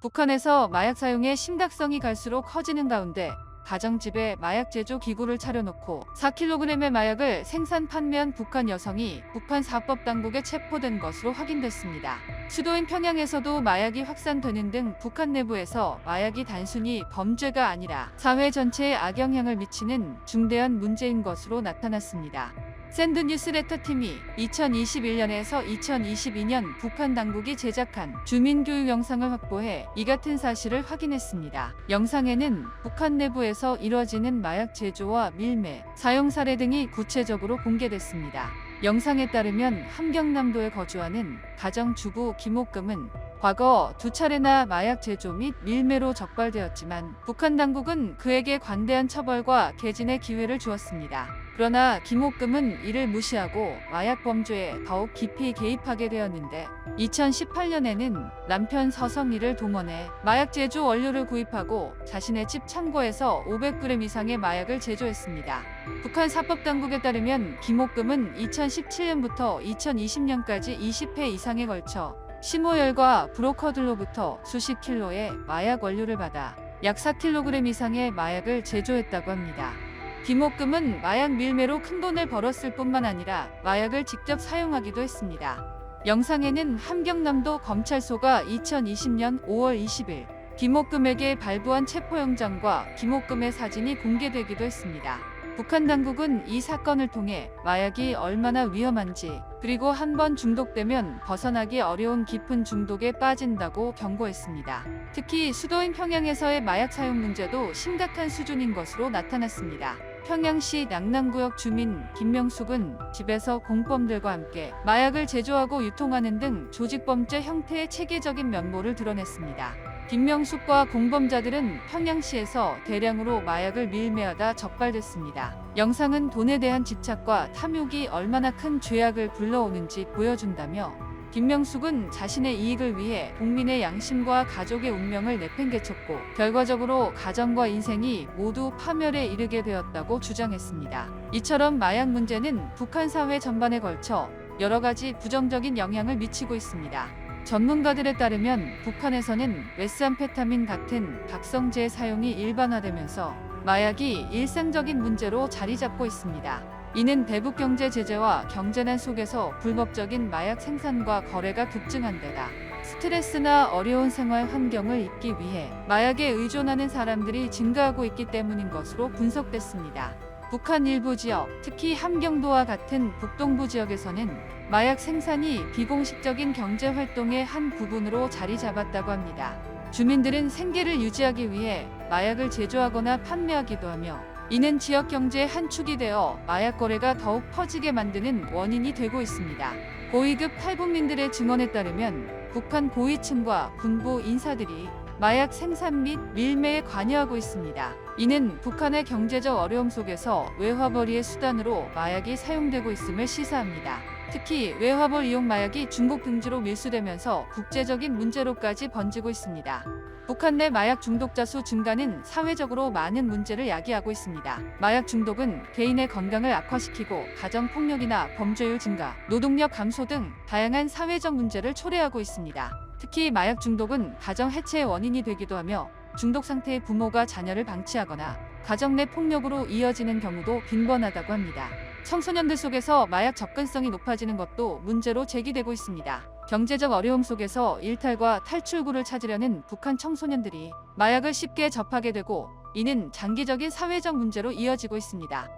북한에서 마약 사용의 심각성이 갈수록 커지는 가운데 가정집에 마약 제조 기구를 차려놓고 4kg의 마약을 생산 판매한 북한 여성이 북한 사법당국에 체포된 것으로 확인됐습니다. 수도인 평양에서도 마약이 확산되는 등 북한 내부에서 마약이 단순히 범죄가 아니라 사회 전체에 악영향을 미치는 중대한 문제인 것으로 나타났습니다. 샌드뉴스레터 팀이 2021년에서 2022년 북한 당국이 제작한 주민교육 영상을 확보해 이 같은 사실을 확인했습니다. 영상에는 북한 내부에서 이뤄지는 마약 제조와 밀매, 사용 사례 등이 구체적으로 공개됐습니다. 영상에 따르면 함경남도에 거주하는 가정주부 김옥금은 과거 2차례나 마약 제조 및 밀매로 적발되었지만 북한 당국은 그에게 관대한 처벌과 개진의 기회를 주었습니다. 그러나 김옥금은 이를 무시하고 마약 범죄에 더욱 깊이 개입하게 되었는데 2018년에는 남편 서성희를 동원해 마약 제조 원료를 구입하고 자신의 집 창고에서 500g 이상의 마약을 제조했습니다. 북한 사법당국에 따르면 김옥금은 2017년부터 2020년까지 20회 이상에 걸쳐 심호열과 브로커들로부터 수십 킬로의 마약 원료를 받아 약 4kg 이상의 마약을 제조했다고 합니다. 김옥금은 마약 밀매로 큰돈을 벌었을 뿐만 아니라 마약을 직접 사용하기도 했습니다. 영상에는 함경남도 검찰소가 2020년 5월 20일 김옥금에게 발부한 체포영장과 김옥금의 사진이 공개되기도 했습니다. 북한 당국은 이 사건을 통해 마약이 얼마나 위험한지 그리고 한번 중독되면 벗어나기 어려운 깊은 중독에 빠진다고 경고했습니다. 특히 수도인 평양에서의 마약 사용 문제도 심각한 수준인 것으로 나타났습니다. 평양시 낙남구역 주민 김명숙은 집에서 공범들과 함께 마약을 제조하고 유통하는 등 조직범죄 형태의 체계적인 면모를 드러냈습니다. 김명숙과 공범자들은 평양시에서 대량으로 마약을 밀매하다 적발됐습니다. 영상은 돈에 대한 집착과 탐욕이 얼마나 큰 죄악을 불러오는지 보여준다며 김명숙은 자신의 이익을 위해 국민의 양심과 가족의 운명을 내팽개쳤고 결과적으로 가정과 인생이 모두 파멸에 이르게 되었다고 주장했습니다. 이처럼 마약 문제는 북한 사회 전반에 걸쳐 여러 가지 부정적인 영향을 미치고 있습니다. 전문가들에 따르면 북한에서는 메스암페타민 같은 각성제의 사용이 일반화되면서 마약이 일상적인 문제로 자리 잡고 있습니다. 이는 대북 경제 제재와 경제난 속에서 불법적인 마약 생산과 거래가 급증한 데다 스트레스나 어려운 생활 환경을 잊기 위해 마약에 의존하는 사람들이 증가하고 있기 때문인 것으로 분석됐습니다. 북한 일부 지역, 특히 함경도와 같은 북동부 지역에서는 마약 생산이 비공식적인 경제 활동의 한 부분으로 자리 잡았다고 합니다. 주민들은 생계를 유지하기 위해 마약을 제조하거나 판매하기도 하며 이는 지역 경제의 한 축이 되어 마약 거래가 더욱 퍼지게 만드는 원인이 되고 있습니다. 고위급 탈북민들의 증언에 따르면 북한 고위층과 군부 인사들이 마약 생산 및 밀매에 관여하고 있습니다. 이는 북한의 경제적 어려움 속에서 외화벌이의 수단으로 마약이 사용되고 있음을 시사합니다. 특히 외화벌 이용 마약이 중국 등지로 밀수되면서 국제적인 문제로까지 번지고 있습니다. 북한 내 마약 중독자 수 증가는 사회적으로 많은 문제를 야기하고 있습니다. 마약 중독은 개인의 건강을 악화시키고 가정폭력이나 범죄율 증가, 노동력 감소 등 다양한 사회적 문제를 초래하고 있습니다. 특히 마약 중독은 가정 해체의 원인이 되기도 하며 중독 상태의 부모가 자녀를 방치하거나 가정 내 폭력으로 이어지는 경우도 빈번하다고 합니다. 청소년들 속에서 마약 접근성이 높아지는 것도 문제로 제기되고 있습니다. 경제적 어려움 속에서 일탈과 탈출구를 찾으려는 북한 청소년들이 마약을 쉽게 접하게 되고 이는 장기적인 사회적 문제로 이어지고 있습니다.